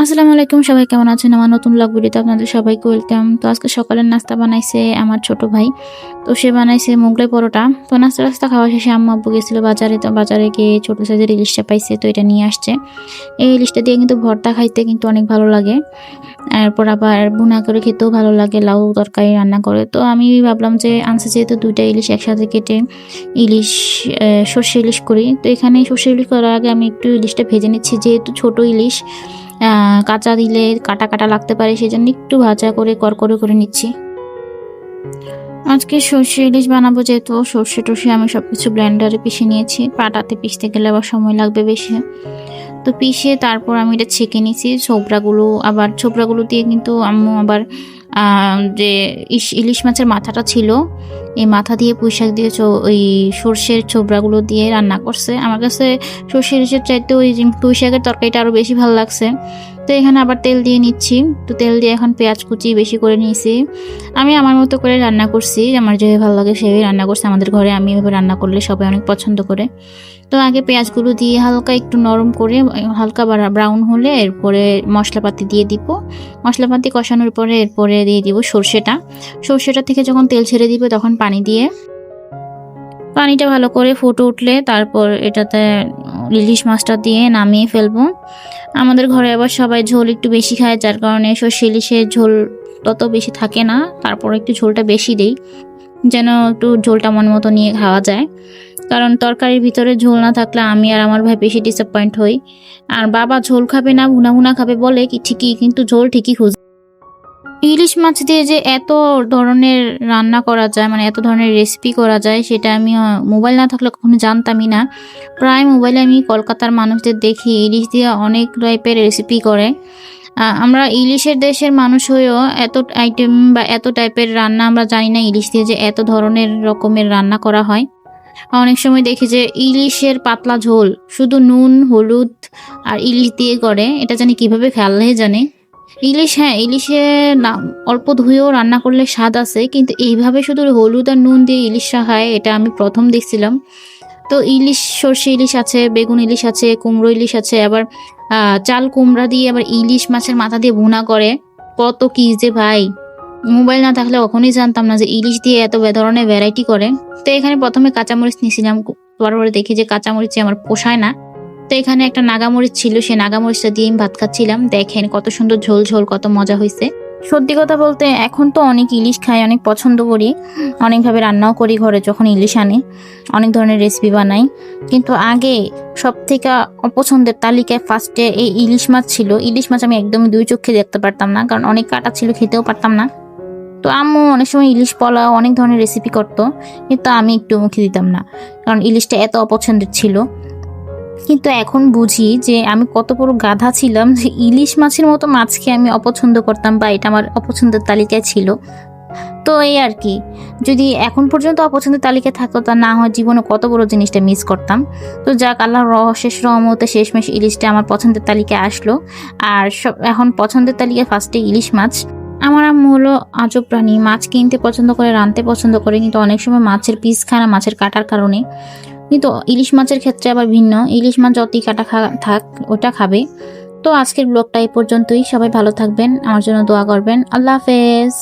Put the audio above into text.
আসসালামু আলাইকুম, সবাই কেমন আছেন? আমার নতুন ব্লগ ভিডিওতে আপনাদের সবাইকে ওয়েলকাম। তো আজকে সকালের নাস্তা বানাইছে আমার ছোট ভাই। তো সে বানাইছে মোগলাই পরোটা। তো নাস্তা খাওয়া শেষে আম্মু আব্বু গেছিল বাজারে। তো বাজারে গিয়ে ছোট সাইজের ইলিশটা পাইছে, তো এটা নিয়ে আসছে। এই ইলিশটা দিয়ে কিন্তু ভর্তা খাইতে কিন্তু অনেক ভালো লাগে। এরপর আবার ভুনা করে খেতেও ভালো লাগে, লাউ তরকারি রান্না করে। তো আমি ভাবলাম যে আনছে যেহেতু ২টা ইলিশ একসাথে কেটে ইলিশ সর্ষে ইলিশ করি। তো এখানে সর্ষে ইলিশ করার আগে আমি একটু ইলিশটা ভেজে নিচ্ছি, যেহেতু ছোট ইলিশ কাঁচা দিলে কাটা কাটা লাগতে পারে, সেজন্য একটু ভাজা করে করকরে করে নিচ্ছি। আজকে সর্ষে ইলিশ বানাবো, যেহেতু সর্ষে টর্ষে আমি সবকিছু ব্লেন্ডারে পিষে নিয়েছি। পাটাতে পিষতে গেলে আবার সময় লাগবে বেশি। তো পিষে তারপর আমি এটা ছেঁকে নিয়েছি। ছোবরাগুলো দিয়ে কিন্তু আম্মু আবার যে ইলিশ মাছের মাথাটা ছিল, এই মাথা দিয়ে পুঁইশাক দিয়ে ওই সর্ষের ছোবরাগুলো দিয়ে রান্না করছে। আমার কাছে সর্ষে ইলিশের চাইতে ওই পুঁইশাকের তরকারিটা আরও বেশি ভালো লাগছে। তো এখানে আবার তেল দিয়ে নিচ্ছি। তো তেল দিয়ে এখন পেঁয়াজ কুচি বেশি করে নিয়েছি। আমি আমার মতো করে রান্না করছি, আমার যেভাবে ভালো লাগে সেভাবে রান্না করছি। আমাদের ঘরে আমি এভাবে রান্না করলে সবাই অনেক পছন্দ করে। তো আগে পেঁয়াজগুলো দিয়ে হালকা একটু নরম করে হালকা ব্রাউন হলে এরপরে মশলাপাতি দিয়ে দিব। মশলাপাতি কষানোর পরে এরপরে দিয়ে দিব সর্ষেটা থেকে যখন তেল ছেড়ে দিবে তখন পানিটা ভালো করে ফুটে উঠলে তারপর এটাতে ইলিশ মাছটা দিয়ে নামিয়ে ফেলবো। আমাদের ঘরে আবার সবাই ঝোল একটু বেশি খায়, যার কারণে সর্ষে ইলিশের ঝোল তত বেশি থাকে না, তারপর একটু ঝোলটা বেশি দেই যেন একটু ঝোলটা মন মতো নিয়ে খাওয়া যায়। কারণ তরকারির ভিতরে ঝোল না থাকলে আমি আর আমার ভাই বেশি ডিসঅ্যাপয়েন্ট হই। আর বাবা ঝোল খাবে না, ভুনা ভুনা খাবে বলে কি ঠিকই, কিন্তু ঝোল ঠিকই খুঁজে। ইলিশ মাছ দিয়ে যে এত ধরনের রান্না করা যায়, মানে এত ধরনের রেসিপি করা যায়, সেটা আমি মোবাইল না থাকলে কখনো জানতামই না। প্রায় মোবাইলে আমি কলকাতার মানুষদের দেখি ইলিশ দিয়ে অনেক টাইপের রেসিপি করে। আমরা ইলিশের দেশের মানুষ হয়েও এত আইটেম বা এত টাইপের রান্না আমরা জানি না, ইলিশ দিয়ে যে এত ধরনের রকমের রান্না করা হয়। অনেক সময় দেখি যে ইলিশের পাতলা ঝোল শুধু নুন হলুদ আর ইলিশ দিয়ে করে, এটা জানি কিভাবে খেয়ালে জানে। ইলিশে অল্প ধুয়েও রান্না করলে স্বাদ আছে, কিন্তু এইভাবে শুধু হলুদ আর নুন দিয়ে ইলিশটা খায়, এটা আমি প্রথম দেখছিলাম। তো সর্ষে ইলিশ আছে, বেগুন ইলিশ আছে, কুমড়ো ইলিশ আছে, আবার চাল কুমড়া দিয়ে আবার ইলিশ মাছের মাথা দিয়ে ভুনা করে। কত কি যে ভাই, মোবাইল না থাকলে কখনোই জানতাম না যে ইলিশ দিয়ে এত ধরনের ভ্যারাইটি করে। তো এখানে প্রথমে কাঁচামরিচ নিয়েছিলাম, পরে দেখি যে কাঁচামরিচে আমার পোষায় না। তো এখানে একটা নাগামরিচ ছিল, সেই নাগামরিচটা দিয়ে আমি ভাত খাচ্ছিলাম। দেখেন কত সুন্দর ঝোল ঝোল, কত মজা হয়েছে। সত্যি কথা বলতে এখন তো অনেক ইলিশ খাই, অনেক পছন্দ করি, অনেকভাবে রান্নাও করি ঘরে যখন ইলিশ আনি, অনেক ধরনের রেসিপি বানাই। কিন্তু আগে সব থেকে অপছন্দের তালিকায় ফার্স্টে এই ইলিশ মাছ ছিল। ইলিশ মাছ আমি একদমই দুই চোখে দেখতে পারতাম না, কারণ অনেক কাটা ছিল, খেতেও পারতাম না। তো আম্মু অনেক সময় ইলিশ পোলাও অনেক ধরনের রেসিপি করতো, কিন্তু আমি একটু মুখে দিতাম না, কারণ ইলিশটা এত অপছন্দের ছিল। কিন্তু এখন বুঝি যে আমি কত বড় গাধা ছিলাম যে ইলিশ মাছের মতো মাছকে আমি অপছন্দ করতাম, বা এটা আমার অপছন্দের তালিকায় ছিল। তো এই আর কি, যদি এখন পর্যন্ত অপছন্দের তালিকায় থাকতো তা না হয় জীবনে কত বড় জিনিসটা মিস করতাম। তো যাক, আল্লাহর শেষ রহমতে শেষমেশ ইলিশটা আমার পছন্দের তালিকায় আসলো। আর এখন পছন্দের তালিকায় ফার্স্টে ইলিশ মাছ। আমার আম্মু হলো আজব প্রাণী, মাছ কিনতে পছন্দ করে, রাঁধতে পছন্দ করে, কিন্তু অনেক সময় মাছের পিস খায় না মাছের কাটার কারণে। কিন্তু ইলিশ মাছের ক্ষেত্রে আবার ভিন্ন, ইলিশ মাছ যতই কাটা থাক ওটা খাবে। তো আজকের ব্লগটা এই পর্যন্তই। সবাই ভালো থাকবেন, আমার জন্য দোয়া করবেন। আল্লাহ হাফেজ।